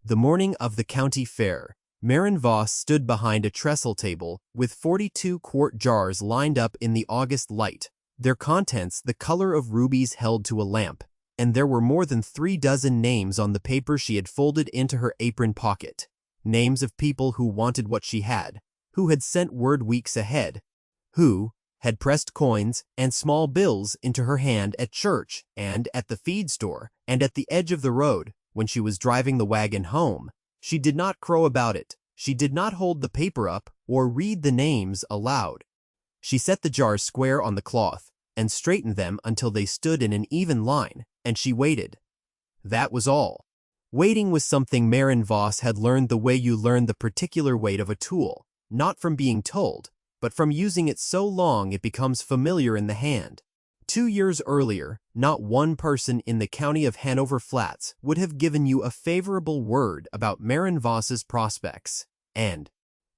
The morning of the county fair, Marin Voss stood behind a trestle table with 42-quart jars lined up in the August light, their contents the color of rubies held to a lamp, and there were more than 36 names on the paper she had folded into her apron pocket. Names of people who wanted what she had, who had sent word weeks ahead, who had pressed coins and small bills into her hand at church and at the feed store and at the edge of the road when she was driving the wagon home. She did not crow about it. She did not hold the paper up or read the names aloud. She set the jars square on the cloth and straightened them until they stood in an even line, and she waited. That was all. Waiting was something Marin Voss had learned the way you learn the particular weight of a tool, not from being told, but from using it so long it becomes familiar in the hand. 2 years earlier, not one person in the county of Hanover Flats would have given you a favorable word about Marin Voss's prospects, and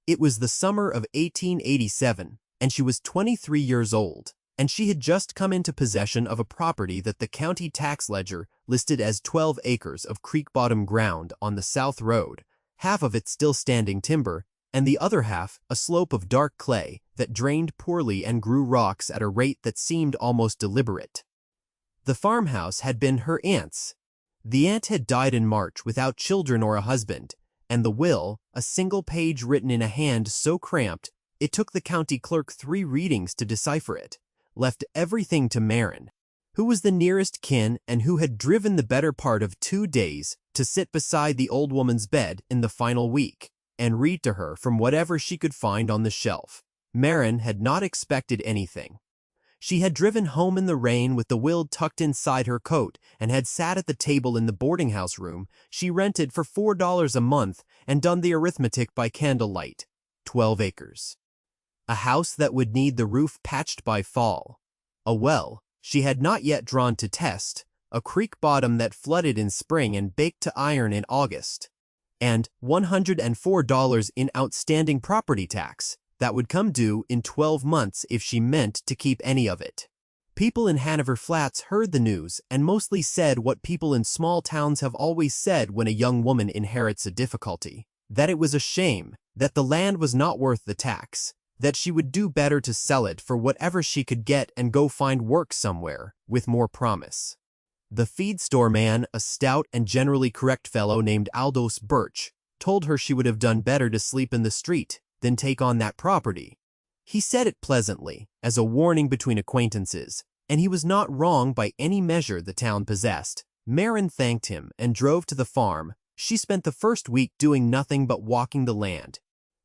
it was the summer of 1887, and she was 23 years old, and she had just come into possession of a property that the county tax ledger listed as 12 acres of creek-bottom ground on the South Road, half of it still standing timber, and the other half a slope of dark clay that drained poorly and grew rocks at a rate that seemed almost deliberate. The farmhouse had been her aunt's. The aunt had died in March without children or a husband, and the will, a single page written in a hand so cramped it took the county clerk 3 readings to decipher it, left everything to Marin, who was the nearest kin and who had driven the better part of 2 days to sit beside the old woman's bed in the final week and read to her from whatever she could find on the shelf. Marin had not expected anything. She had driven home in the rain with the will tucked inside her coat and had sat at the table in the boarding-house room she rented for $4 a month and done the arithmetic by candlelight. 12 acres. A house that would need the roof patched by fall. A well she had not yet drawn to test, a creek bottom that flooded in spring and baked to iron in August, and $104 in outstanding property tax that would come due in 12 months if she meant to keep any of it. People in Hanover Flats heard the news and mostly said what people in small towns have always said when a young woman inherits a difficulty, that it was a shame, that the land was not worth the tax, that she would do better to sell it for whatever she could get and go find work somewhere with more promise. The feed store man, a stout and generally correct fellow named Aldous Birch, told her she would have done better to sleep in the street than take on that property. He said it pleasantly, as a warning between acquaintances, and he was not wrong by any measure the town possessed. Marin thanked him and drove to the farm. She spent the first week doing nothing but walking the land.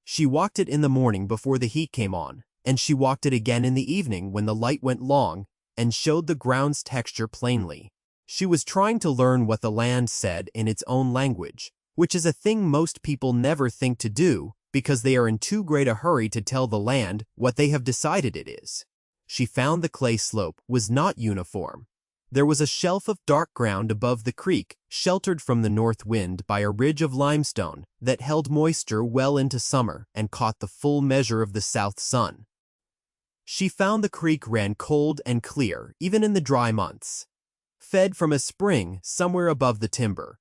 She walked it in the morning before the heat came on, and she walked it again in the evening when the light went long and showed the ground's texture plainly. She was trying to learn what the land said in its own language, which is a thing most people never think to do because they are in too great a hurry to tell the land what they have decided it is. She found the clay slope was not uniform. There was a shelf of dark ground above the creek, sheltered from the north wind by a ridge of limestone that held moisture well into summer and caught the full measure of the south sun. She found the creek ran cold and clear even in the dry months, fed from a spring somewhere above the timber.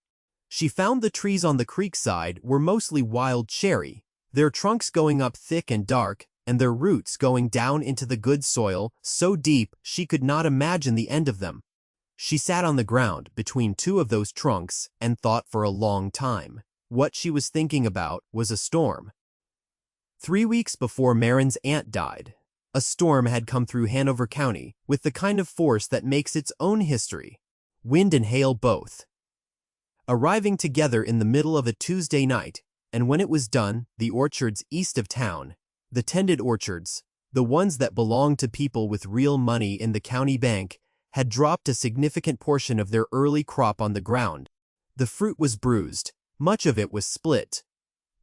She found the trees on the creek side were mostly wild cherry, their trunks going up thick and dark, and their roots going down into the good soil so deep she could not imagine the end of them. She sat on the ground between 2 of those trunks and thought for a long time. What she was thinking about was a storm. 3 weeks before Marin's aunt died, a storm had come through Hanover County with the kind of force that makes its own history. Wind and hail both, arriving together in the middle of a Tuesday night, and when it was done, the orchards east of town, the tended orchards, the ones that belonged to people with real money in the county bank, had dropped a significant portion of their early crop on the ground. The fruit was bruised, much of it was split.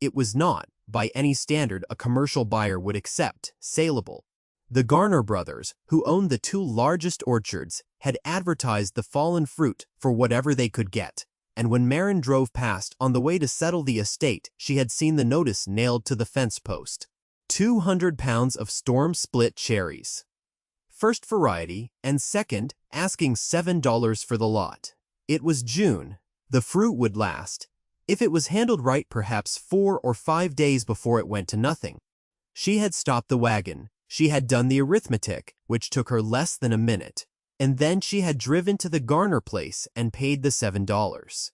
It was not, by any standard a commercial buyer would accept, saleable. The Garner brothers, who owned the 2 largest orchards, had advertised the fallen fruit for whatever they could get, and when Marin drove past on the way to settle the estate, she had seen the notice nailed to the fence post. 200 pounds of storm-split cherries. First variety, and second, asking $7 for the lot. It was June. The fruit would last, If it was handled right, perhaps 4 or 5 days before it went to nothing. She had stopped the wagon. She had done the arithmetic, which took her less than a minute. And then she had driven to the Garner place and paid the $7.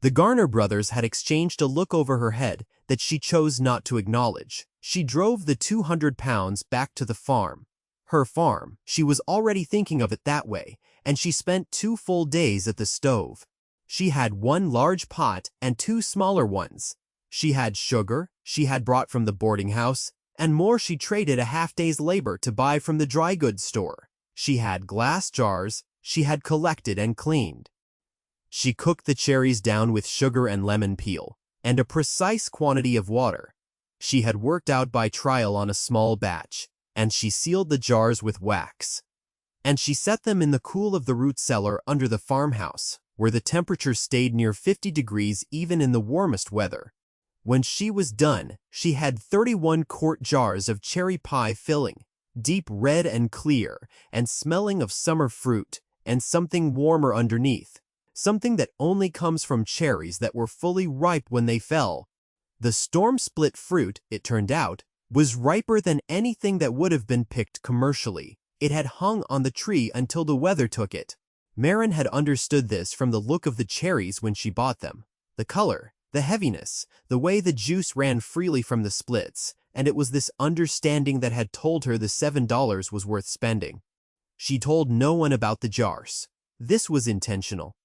The Garner brothers had exchanged a look over her head that she chose not to acknowledge. She drove the 200 pounds back to the farm. Her farm, she was already thinking of it that way, and she spent 2 full days at the stove. She had 1 large pot and 2 smaller ones. She had sugar she had brought from the boarding house, and more she traded a half-day's labor to buy from the dry goods store. She had glass jars she had collected and cleaned. She cooked the cherries down with sugar and lemon peel, and a precise quantity of water. She had worked out by trial on a small batch, and she sealed the jars with wax. And she set them in the cool of the root cellar under the farmhouse, where the temperature stayed near 50 degrees even in the warmest weather. When she was done, she had 31 quart jars of cherry pie filling, deep red and clear, and smelling of summer fruit, and something warmer underneath, something that only comes from cherries that were fully ripe when they fell. The storm-split fruit, it turned out, was riper than anything that would have been picked commercially. It had hung on the tree until the weather took it. Maren had understood this from the look of the cherries when she bought them, the color, the heaviness, the way the juice ran freely from the splits, and it was this understanding that had told her the $7 was worth spending. She told no one about the jars. This was intentional.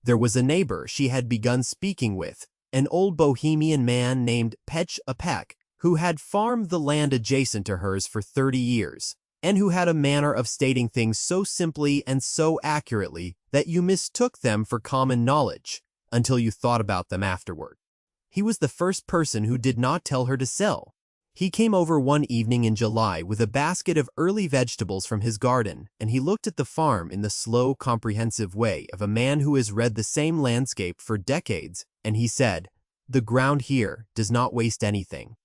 There was a neighbor she had begun speaking with, an old Bohemian man named Petch a Peck, who had farmed the land adjacent to hers for 30 years, and who had a manner of stating things so simply and so accurately that you mistook them for common knowledge until you thought about them afterward. He was the first person who did not tell her to sell. He came over one evening in July with a basket of early vegetables from his garden, and he looked at the farm in the slow, comprehensive way of a man who has read the same landscape for decades, and he said, "The ground here does not waste anything.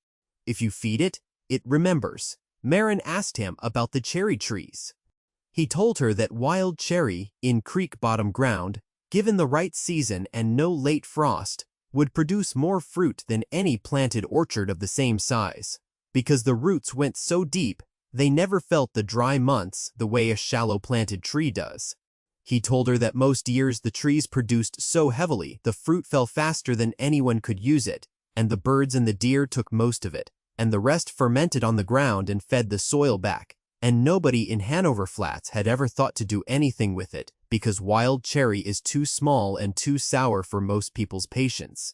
If you feed it, it remembers." Maren asked him about the cherry trees. He told her that wild cherry in creek-bottom ground, given the right season and no late frost, would produce more fruit than any planted orchard of the same size. Because the roots went so deep, they never felt the dry months the way a shallow planted tree does. He told her that most years the trees produced so heavily the fruit fell faster than anyone could use it, and the birds and the deer took most of it, and the rest fermented on the ground and fed the soil back, and nobody in Hanover Flats had ever thought to do anything with it because wild cherry is too small and too sour for most people's patience.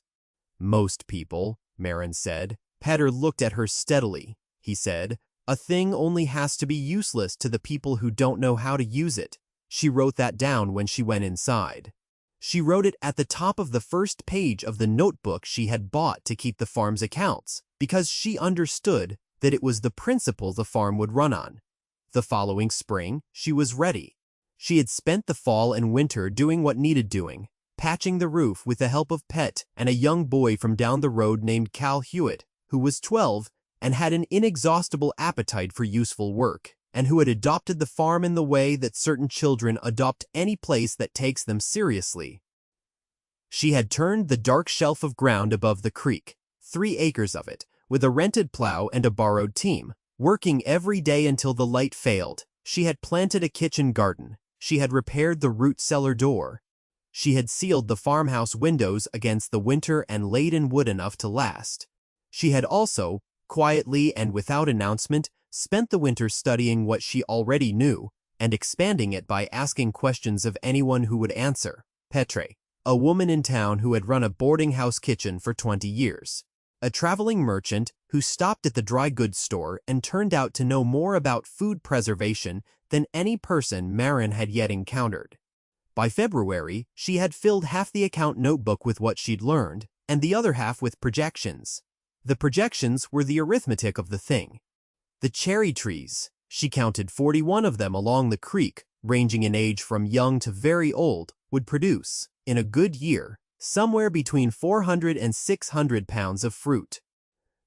"Most people," Maren said. Petter looked at her steadily. He said, "A thing only has to be useless to the people who don't know how to use it." She wrote that down when she went inside. She wrote it at the top of the first page of the notebook she had bought to keep the farm's accounts, because she understood that it was the principle the farm would run on. The following spring, she was ready. She had spent the fall and winter doing what needed doing, patching the roof with the help of Pet and a young boy from down the road named Cal Hewitt, who was 12 and had an inexhaustible appetite for useful work, and who had adopted the farm in the way that certain children adopt any place that takes them seriously. She had turned the dark shelf of ground above the creek, 3 acres of it, with a rented plow and a borrowed team, working every day until the light failed. She had planted a kitchen garden. She had repaired the root cellar door. She had sealed the farmhouse windows against the winter and laid in wood enough to last. She had also, quietly and without announcement, spent the winter studying what she already knew and expanding it by asking questions of anyone who would answer. Petre, a woman in town who had run a boarding house kitchen for 20 years. A traveling merchant who stopped at the dry goods store and turned out to know more about food preservation than any person Maren had yet encountered. By February, she had filled half the account notebook with what she'd learned, and the other half with projections. The projections were the arithmetic of the thing. The cherry trees, she counted 41 of them along the creek, ranging in age from young to very old, would produce, in a good year, somewhere between 400 and 600 pounds of fruit.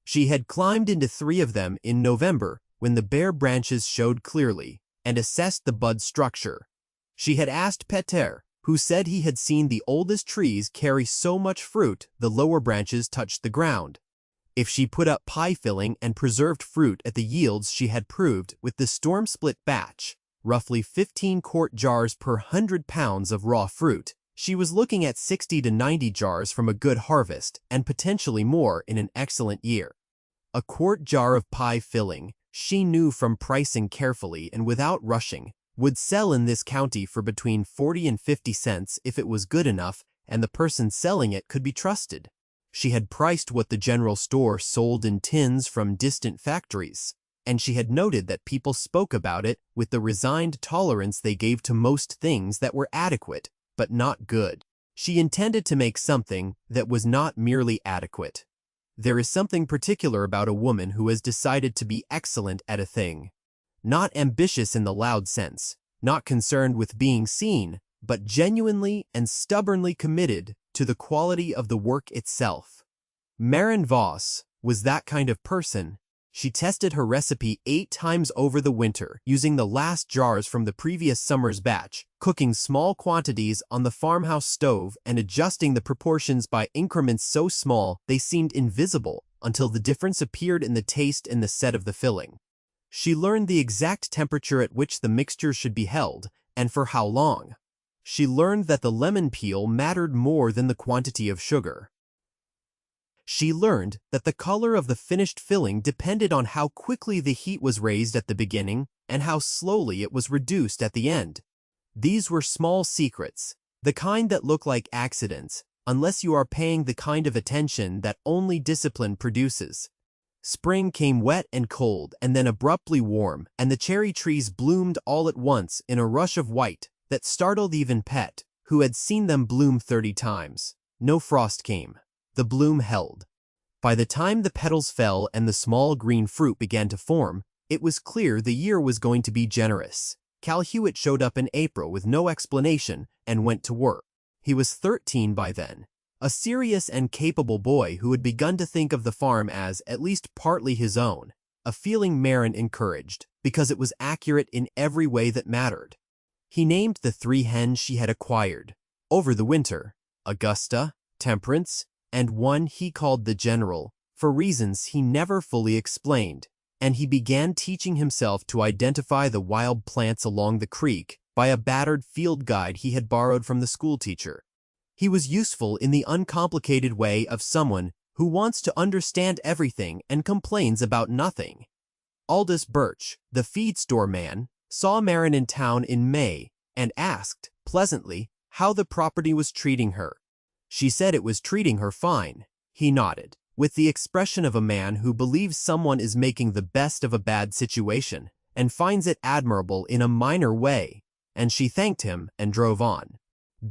She had climbed into 3 of them in November when the bare branches showed clearly, and assessed the bud structure. She had asked Peter, who said he had seen the oldest trees carry so much fruit the lower branches touched the ground. If she put up pie filling and preserved fruit at the yields she had proved with the storm-split batch, roughly 15 quart jars per 100 pounds of raw fruit, she was looking at 60 to 90 jars from a good harvest and potentially more in an excellent year. A quart jar of pie filling, she knew from pricing carefully and without rushing, would sell in this county for between 40 and 50 cents if it was good enough and the person selling it could be trusted. She had priced what the general store sold in tins from distant factories, and she had noted that people spoke about it with the resigned tolerance they gave to most things that were adequate, but not good. She intended to make something that was not merely adequate. There is something particular about a woman who has decided to be excellent at a thing. Not ambitious in the loud sense, not concerned with being seen, but genuinely and stubbornly committed to the quality of the work itself. Maren Voss was that kind of person. She tested her recipe 8 times over the winter, using the last jars from the previous summer's batch, cooking small quantities on the farmhouse stove and adjusting the proportions by increments so small they seemed invisible until the difference appeared in the taste and the set of the filling. She learned the exact temperature at which the mixture should be held and for how long. She learned that the lemon peel mattered more than the quantity of sugar. She learned that the color of the finished filling depended on how quickly the heat was raised at the beginning and how slowly it was reduced at the end. These were small secrets, the kind that look like accidents, unless you are paying the kind of attention that only discipline produces. Spring came wet and cold and then abruptly warm, and the cherry trees bloomed all at once in a rush of white that startled even Pet, who had seen them bloom 30 times. No frost came. The bloom held. By the time the petals fell and the small green fruit began to form, it was clear the year was going to be generous. Cal Hewitt showed up in April with no explanation and went to work. He was 13 by then, a serious and capable boy who had begun to think of the farm as at least partly his own, a feeling Maren encouraged because it was accurate in every way that mattered. He named the 3 hens she had acquired over the winter, Augusta, Temperance, and one he called the General, for reasons he never fully explained, and he began teaching himself to identify the wild plants along the creek by a battered field guide he had borrowed from the schoolteacher. He was useful in the uncomplicated way of someone who wants to understand everything and complains about nothing. Aldous Birch, the feed store man, saw Maren in town in May and asked, pleasantly, how the property was treating her. She said it was treating her fine. He nodded, with the expression of a man who believes someone is making the best of a bad situation and finds it admirable in a minor way, and she thanked him and drove on.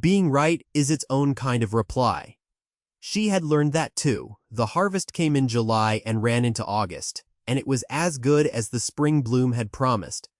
Being right is its own kind of reply. She had learned that too. The harvest came in July and ran into August, and it was as good as the spring bloom had promised.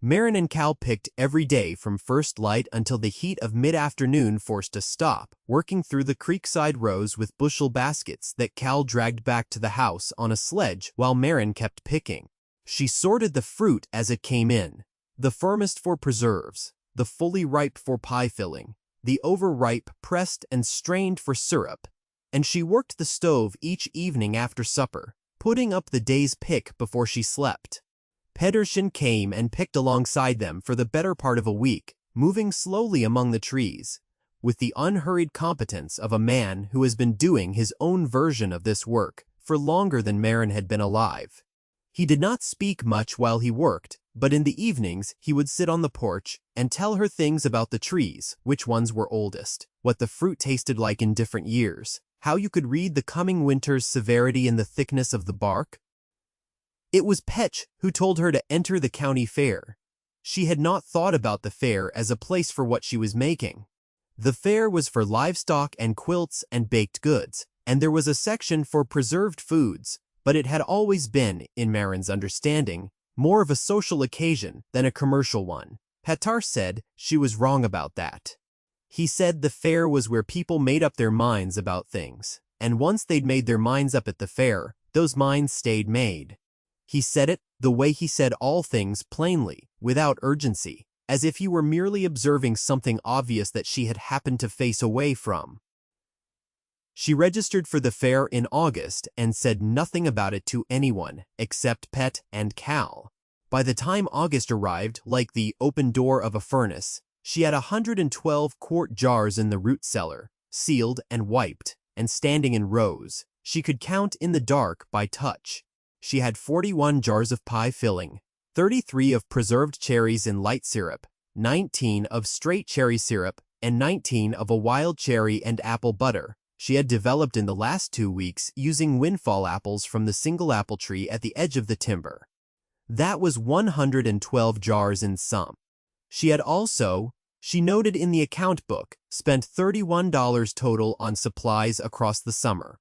Maren and Cal picked every day from first light until the heat of mid-afternoon forced a stop, working through the creekside rows with bushel baskets that Cal dragged back to the house on a sledge while Maren kept picking. She sorted the fruit as it came in, the firmest for preserves, the fully ripe for pie filling, the overripe pressed and strained for syrup, and she worked the stove each evening after supper, putting up the day's pick before she slept. Pedersen came and picked alongside them for the better part of a week, moving slowly among the trees, with the unhurried competence of a man who has been doing his own version of this work for longer than Maren had been alive. He did not speak much while he worked, but in the evenings he would sit on the porch and tell her things about the trees, which ones were oldest, what the fruit tasted like in different years, how you could read the coming winter's severity in the thickness of the bark. It was Petch who told her to enter the county fair. She had not thought about the fair as a place for what she was making. The fair was for livestock and quilts and baked goods, and there was a section for preserved foods, but it had always been, in Maren's understanding, more of a social occasion than a commercial one. Petar said she was wrong about that. He said the fair was where people made up their minds about things, and once they'd made their minds up at the fair, those minds stayed made. He said it the way he said all things, plainly, without urgency. as if he were merely observing something obvious that she had happened to face away from. She registered for the fair in August and said nothing about it to anyone except Pet and Cal. By the time August arrived, like the open door of a furnace, she had 112 quart jars in the root cellar, sealed and wiped, and standing in rows. She could count in the dark by touch. She had 41 jars of pie filling, 33 of preserved cherries in light syrup, 19 of straight cherry syrup, and 19 of a wild cherry and apple butter she had developed in the last 2 weeks using windfall apples from the single apple tree at the edge of the timber. That was 112 jars in sum. She had also, she noted in the account book, spent $31 total on supplies across the summer.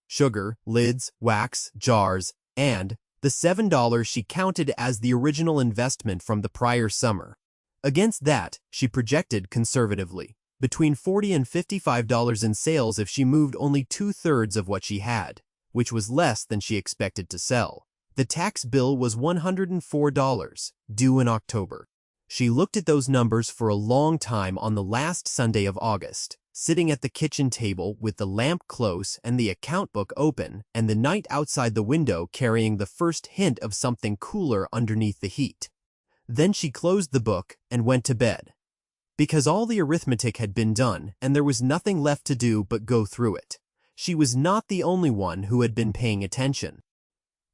Sugar, lids, wax, jars, and the $7 she counted as the original investment from the prior summer. Against that, she projected conservatively between $40 and $55 in sales if she moved only 2/3 of what she had, which was less than she expected to sell. The tax bill was $104, due in October. She looked at those numbers for a long time on the last Sunday of August, sitting at the kitchen table with the lamp close and the account book open, and the night outside the window carrying the first hint of something cooler underneath the heat. Then she closed the book and went to bed, because all the arithmetic had been done and there was nothing left to do but go through it. She was not the only one who had been paying attention.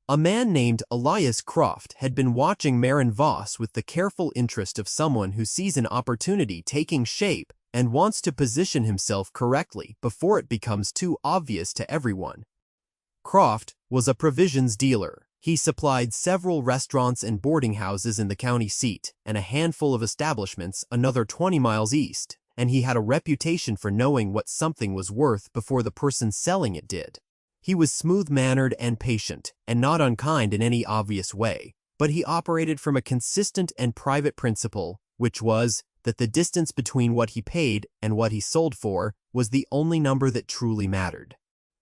A man named Elias Croft had been watching Maren Voss with the careful interest of someone who sees an opportunity taking shape and wants to position himself correctly before it becomes too obvious to everyone. Croft was a provisions dealer. He supplied several restaurants and boarding houses in the county seat and a handful of establishments another 20 miles east, and he had a reputation for knowing what something was worth before the person selling it did. He was smooth-mannered and patient, and not unkind in any obvious way, but he operated from a consistent and private principle, which was that the distance between what he paid and what he sold for was the only number that truly mattered.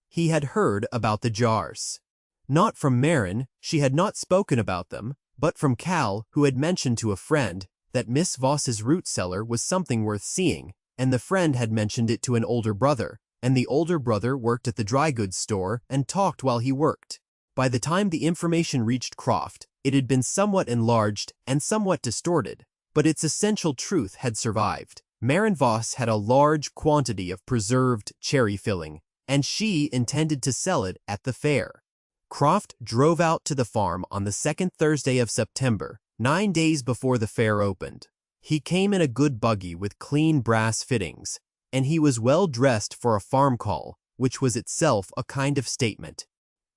He had heard about the jars. Not from Maren, she had not spoken about them, but from Cal, who had mentioned to a friend that Miss Voss's root cellar was something worth seeing, and the friend had mentioned it to an older brother, and the older brother worked at the dry goods store and talked while he worked. By the time the information reached Croft, it had been somewhat enlarged and somewhat distorted, but its essential truth had survived. Maren Voss had a large quantity of preserved cherry filling, and she intended to sell it at the fair. Croft drove out to the farm on the second Thursday of September, 9 days before the fair opened. He came in a good buggy with clean brass fittings, and he was well dressed for a farm call, which was itself a kind of statement.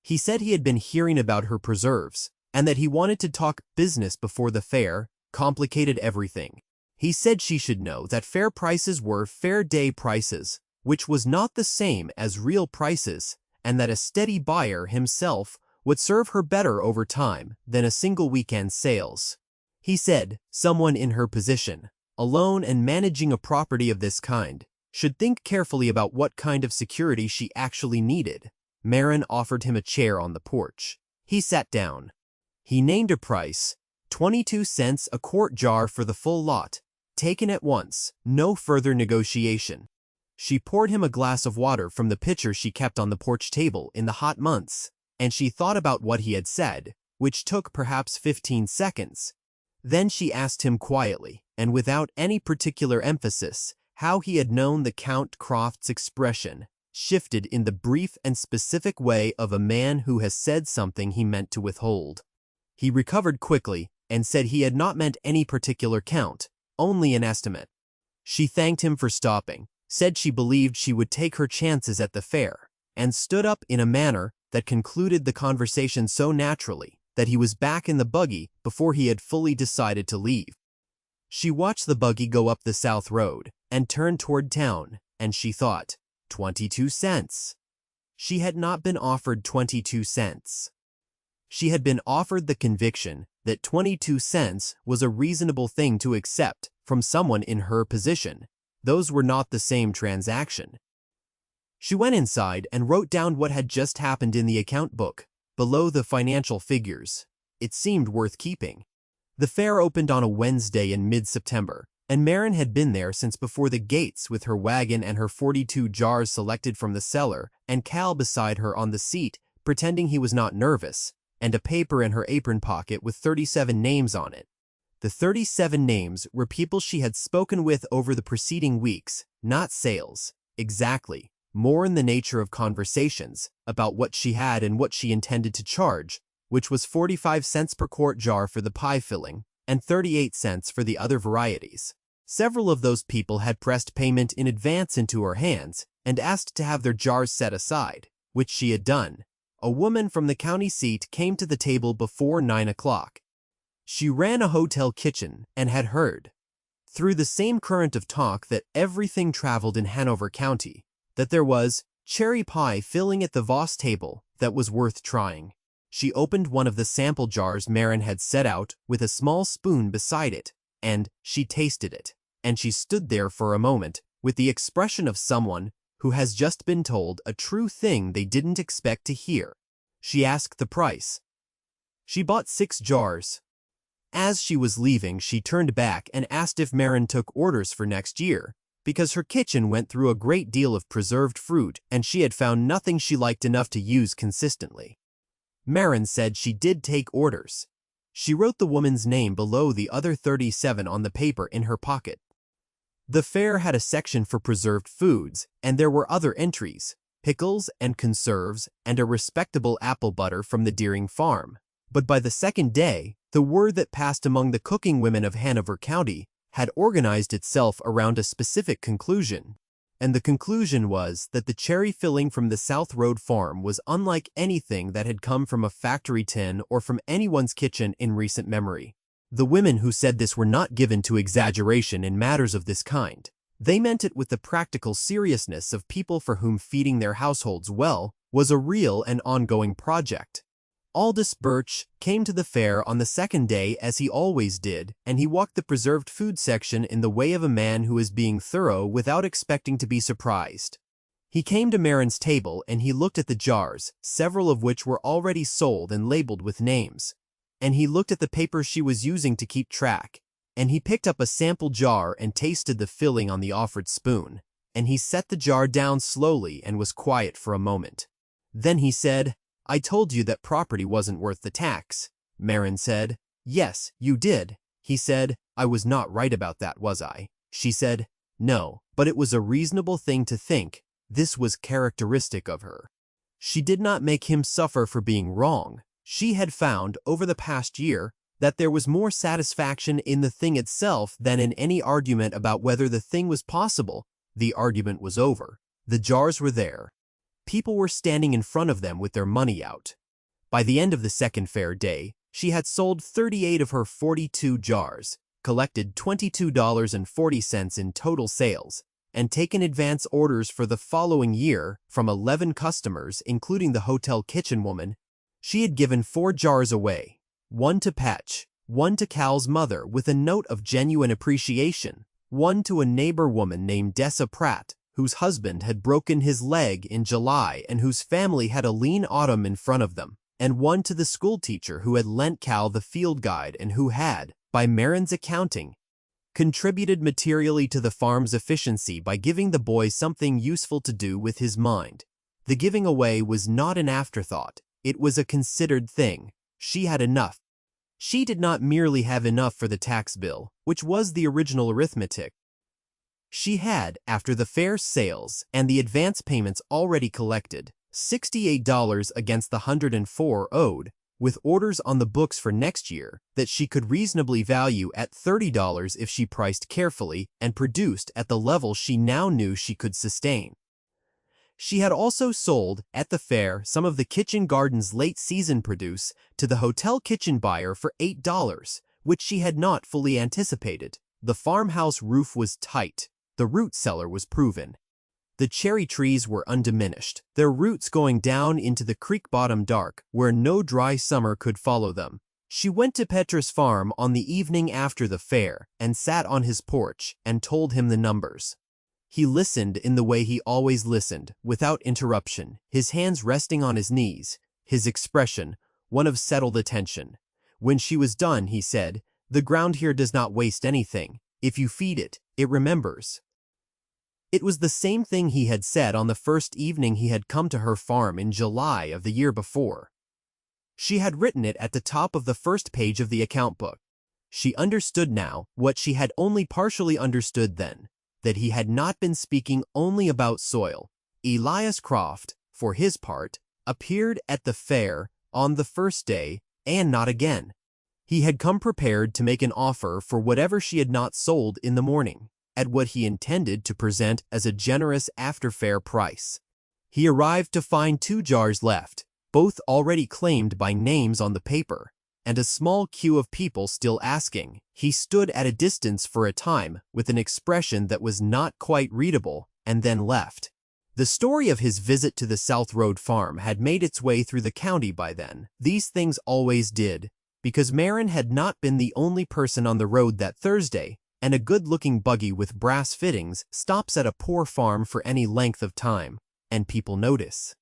He said he had been hearing about her preserves, and that he wanted to talk business before the fair complicated everything. He said she should know that fair prices were fair day prices, which was not the same as real prices, and that a steady buyer himself would serve her better over time than a single weekend sales. He said someone in her position, alone and managing a property of this kind, should think carefully about what kind of security she actually needed. Maren offered him a chair on the porch. He sat down. He named a price, 22 cents a quart jar for the full lot, taken at once, no further negotiation. She poured him a glass of water from the pitcher she kept on the porch table in the hot months, and she thought about what he had said, which took perhaps 15 seconds. Then she asked him quietly, and without any particular emphasis, how he had known the Count Croft's expression shifted in the brief and specific way of a man who has said something he meant to withhold. He recovered quickly and said he had not meant any particular count, only an estimate. She thanked him for stopping, said she believed she would take her chances at the fair, and stood up in a manner that concluded the conversation so naturally that he was back in the buggy before he had fully decided to leave. She watched the buggy go up the south road and turn toward town, and she thought, 22 cents. She had not been offered 22 cents. She had been offered the conviction that 22 cents was a reasonable thing to accept from someone in her position. Those were not the same transaction. She went inside and wrote down what had just happened in the account book, below the financial figures. It seemed worth keeping. The fair opened on a Wednesday in mid-September, and Marin had been there since before the gates with her wagon and her 42 jars selected from the cellar, and Cal beside her on the seat, pretending he was not nervous, and a paper in her apron pocket with 37 names on it. The 37 names were people she had spoken with over the preceding weeks, not sales, exactly, more in the nature of conversations about what she had and what she intended to charge, which was 45 cents per quart jar for the pie filling and 38 cents for the other varieties. Several of those people had pressed payment in advance into her hands and asked to have their jars set aside, which she had done. A woman from the county seat came to the table before 9 o'clock. She ran a hotel kitchen and had heard, through the same current of talk that everything traveled in Hanover County, that there was cherry pie filling at the Voss table that was worth trying. She opened one of the sample jars Marin had set out with a small spoon beside it, and she tasted it, and she stood there for a moment with the expression of someone who has just been told a true thing they didn't expect to hear. She asked the price. She bought 6 jars. As she was leaving, she turned back and asked if Marin took orders for next year, because her kitchen went through a great deal of preserved fruit and she had found nothing she liked enough to use consistently. Marin said she did take orders. She wrote the woman's name below the other 37 on the paper in her pocket. The fair had a section for preserved foods, and there were other entries, pickles and conserves, and a respectable apple butter from the Deering farm. But by the second day, the word that passed among the cooking women of Hanover County had organized itself around a specific conclusion. And the conclusion was that the cherry filling from the South Road farm was unlike anything that had come from a factory tin or from anyone's kitchen in recent memory. The women who said this were not given to exaggeration in matters of this kind. They meant it with the practical seriousness of people for whom feeding their households well was a real and ongoing project. Aldous Birch came to the fair on the second day as he always did, and he walked the preserved food section in the way of a man who is being thorough without expecting to be surprised. He came to Marin's table and he looked at the jars, several of which were already sold and labeled with names. And he looked at the paper she was using to keep track, and he picked up a sample jar and tasted the filling on the offered spoon, and he set the jar down slowly and was quiet for a moment. Then he said, "I told you that property wasn't worth the tax." Marin said, "Yes, you did." He said, "I was not right about that, was I?" She said, "No, but it was a reasonable thing to think." This was characteristic of her. She did not make him suffer for being wrong. She had found, over the past year, that there was more satisfaction in the thing itself than in any argument about whether the thing was possible. The argument was over. The jars were there. People were standing in front of them with their money out. By the end of the second fair day, she had sold 38 of her 42 jars, collected $22.40 in total sales, and taken advance orders for the following year from 11 customers, including the hotel kitchen woman. She had given 4 jars away, 1 to Patch, 1 to Cal's mother with a note of genuine appreciation, 1 to a neighbor woman named Dessa Pratt, whose husband had broken his leg in July and whose family had a lean autumn in front of them, and 1 to the schoolteacher who had lent Cal the field guide and who had, by Marin's accounting, contributed materially to the farm's efficiency by giving the boy something useful to do with his mind. The giving away was not an afterthought. It was a considered thing. She had enough. She did not merely have enough for the tax bill, which was the original arithmetic. She had, after the fair sales and the advance payments already collected, $68 against the $104 owed, with orders on the books for next year that she could reasonably value at $30 if she priced carefully and produced at the level she now knew she could sustain. She had also sold, at the fair, some of the kitchen garden's late-season produce to the hotel kitchen buyer for $8, which she had not fully anticipated. The farmhouse roof was tight. The root cellar was proven. The cherry trees were undiminished, their roots going down into the creek bottom dark, where no dry summer could follow them. She went to Petra's farm on the evening after the fair and sat on his porch and told him the numbers. He listened in the way he always listened, without interruption, his hands resting on his knees, his expression one of settled attention. When she was done, he said, The ground here does not waste anything. If you feed it, it remembers. It was the same thing he had said on the first evening he had come to her farm in July of the year before. She had written it at the top of the first page of the account book. She understood now what she had only partially understood then, that he had not been speaking only about soil. Elias Croft, for his part, appeared at the fair on the first day and not again. He had come prepared to make an offer for whatever she had not sold in the morning, at what he intended to present as a generous after-fair price. He arrived to find 2 jars left, both already claimed by names on the paper, and a small queue of people still asking. He stood at a distance for a time with an expression that was not quite readable and then left. The story of his visit to the South Road farm had made its way through the county by then. These things always did, because Marin had not been the only person on the road that Thursday, and a good-looking buggy with brass fittings stops at a poor farm for any length of time, and people notice.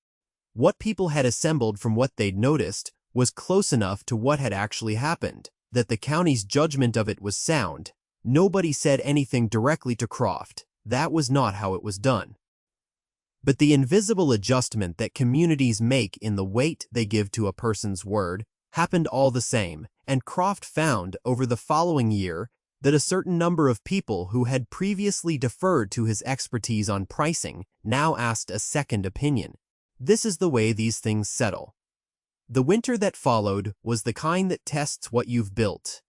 What people had assembled from what they'd noticed was close enough to what had actually happened, that the county's judgment of it was sound. Nobody said anything directly to Croft. That was not how it was done. But the invisible adjustment that communities make in the weight they give to a person's word happened all the same, and Croft found over the following year that a certain number of people who had previously deferred to his expertise on pricing now asked a second opinion. This is the way these things settle. The winter that followed was the kind that tests what you've built.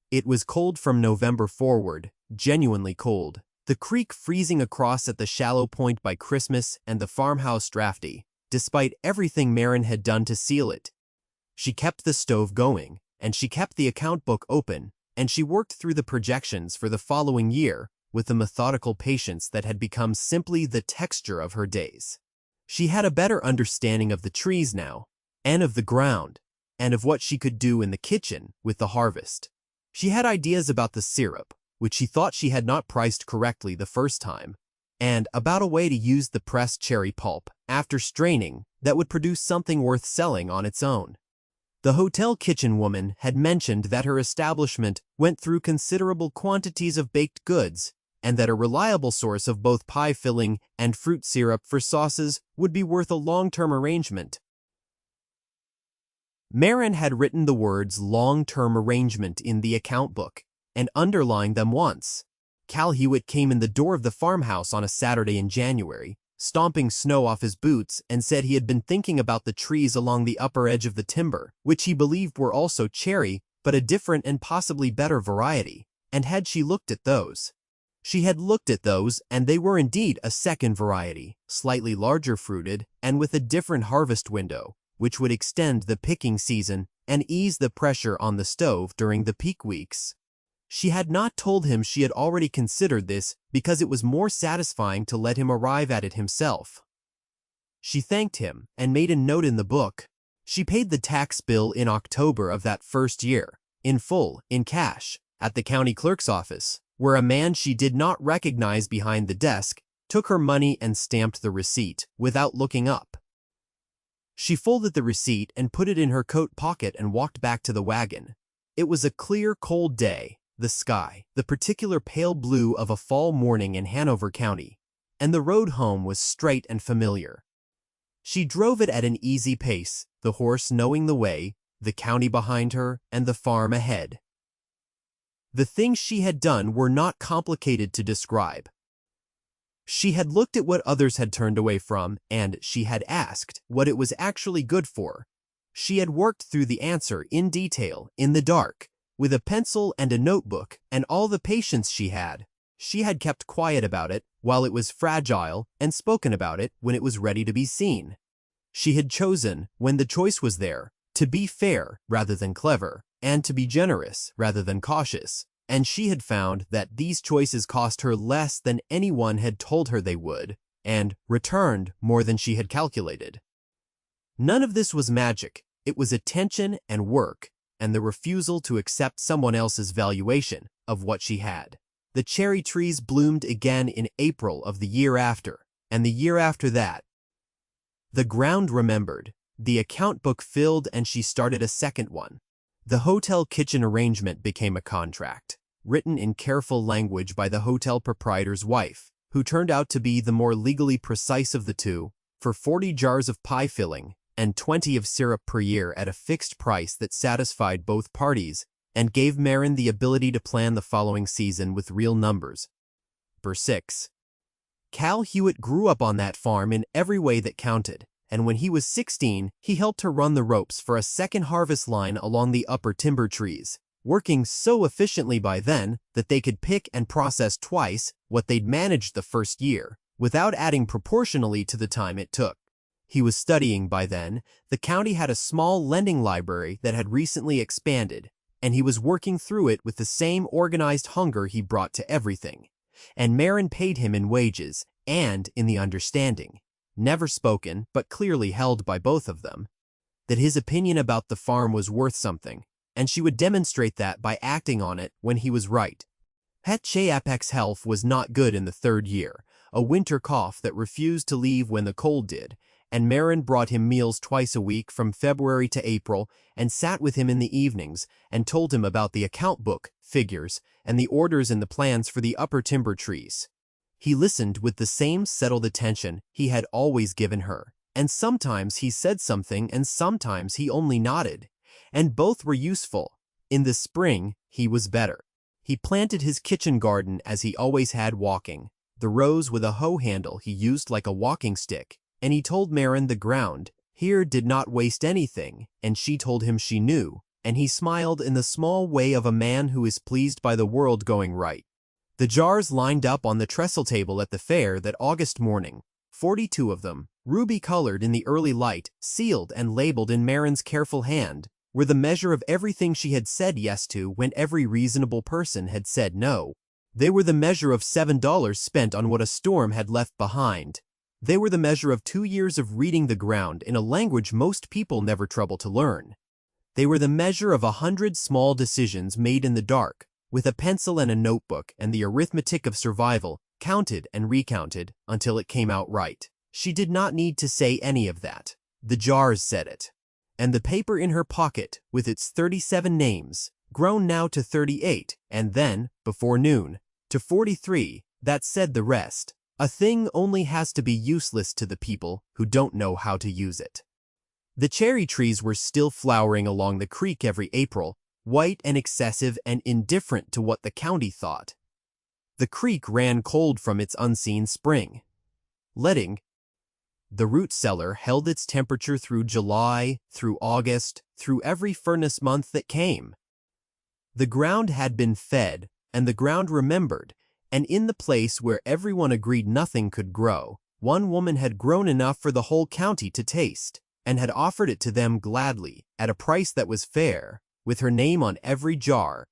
It was cold from November forward, genuinely cold. The creek freezing across at the shallow point by Christmas and the farmhouse drafty, despite everything Marin had done to seal it. She kept the stove going, and she kept the account book open, and she worked through the projections for the following year with a methodical patience that had become simply the texture of her days. She had a better understanding of the trees now, and of the ground, and of what she could do in the kitchen with the harvest. She had ideas about the syrup, which she thought she had not priced correctly the first time, and about a way to use the pressed cherry pulp, after straining, that would produce something worth selling on its own. The hotel kitchen woman had mentioned that her establishment went through considerable quantities of baked goods, and that a reliable source of both pie filling and fruit syrup for sauces would be worth a long-term arrangement. Marin had written the words long-term arrangement in the account book, and underlined them once. Cal Hewitt came in the door of the farmhouse on a Saturday in January, stomping snow off his boots, and said he had been thinking about the trees along the upper edge of the timber, which he believed were also cherry, but a different and possibly better variety, and had she looked at those? She had looked at those, and they were indeed a second variety, slightly larger fruited, and with a different harvest window, which would extend the picking season and ease the pressure on the stove during the peak weeks. She had not told him she had already considered this because it was more satisfying to let him arrive at it himself. She thanked him and made a note in the book. She paid the tax bill in October of that first year, in full, in cash, at the county clerk's office, where a man she did not recognize behind the desk took her money and stamped the receipt without looking up. She folded the receipt and put it in her coat pocket and walked back to the wagon. It was a clear, cold day. The sky, the particular pale blue of a fall morning in Hanover County, and the road home was straight and familiar. She drove it at an easy pace, the horse knowing the way, the county behind her, and the farm ahead. The things she had done were not complicated to describe. She had looked at what others had turned away from, and she had asked what it was actually good for. She had worked through the answer in detail, in the dark, with a pencil and a notebook, and all the patience she had kept quiet about it while it was fragile and spoken about it when it was ready to be seen. She had chosen, when the choice was there, to be fair rather than clever, and to be generous rather than cautious, and she had found that these choices cost her less than anyone had told her they would, and returned more than she had calculated. None of this was magic. It was attention and work, and the refusal to accept someone else's valuation of what she had. The cherry trees bloomed again in April of the year after, and the year after that. The ground remembered, the account book filled, and she started a second one. The hotel kitchen arrangement became a contract, written in careful language by the hotel proprietor's wife, who turned out to be the more legally precise of the two, for 40 jars of pie filling and 20 of syrup per year at a fixed price that satisfied both parties and gave Marin the ability to plan the following season with real numbers. Verse 6. Cal Hewitt grew up on that farm in every way that counted, and when he was 16, he helped her run the ropes for a second harvest line along the upper timber trees, working so efficiently by then that they could pick and process twice what they'd managed the first year, without adding proportionally to the time it took. He was studying by then. The county had a small lending library that had recently expanded, and he was working through it with the same organized hunger he brought to everything. And Marin paid him in wages and in the understanding, never spoken but clearly held by both of them, that his opinion about the farm was worth something, and she would demonstrate that by acting on it when he was right. Het Chapek's health was not good in the third year, a winter cough that refused to leave when the cold did, and Marin brought him meals twice a week from February to April and sat with him in the evenings and told him about the account book, figures, and the orders and the plans for the upper timber trees. He listened with the same settled attention he had always given her, and sometimes he said something and sometimes he only nodded, and both were useful. In the spring, he was better. He planted his kitchen garden as he always had walking, the rows with a hoe handle he used like a walking stick, and he told Marin the ground here did not waste anything, and she told him she knew, and he smiled in the small way of a man who is pleased by the world going right. The jars lined up on the trestle table at the fair that August morning, 42 of them, ruby-colored in the early light, sealed and labeled in Marin's careful hand, were the measure of everything she had said yes to when every reasonable person had said no. They were the measure of $7 spent on what a storm had left behind. They were the measure of 2 years of reading the ground in a language most people never trouble to learn. They were the measure of 100 small decisions made in the dark, with a pencil and a notebook and the arithmetic of survival, counted and recounted until it came out right. She did not need to say any of that. The jars said it. And the paper in her pocket, with its 37 names, grown now to 38, and then, before noon, to 43, that said the rest. A thing only has to be useless to the people who don't know how to use it. The cherry trees were still flowering along the creek every April, white and excessive and indifferent to what the county thought. The creek ran cold from its unseen spring. Letting. The root cellar held its temperature through July, through August, through every furnace month that came. The ground had been fed, and the ground remembered, and in the place where everyone agreed nothing could grow, one woman had grown enough for the whole county to taste, and had offered it to them gladly, at a price that was fair, with her name on every jar,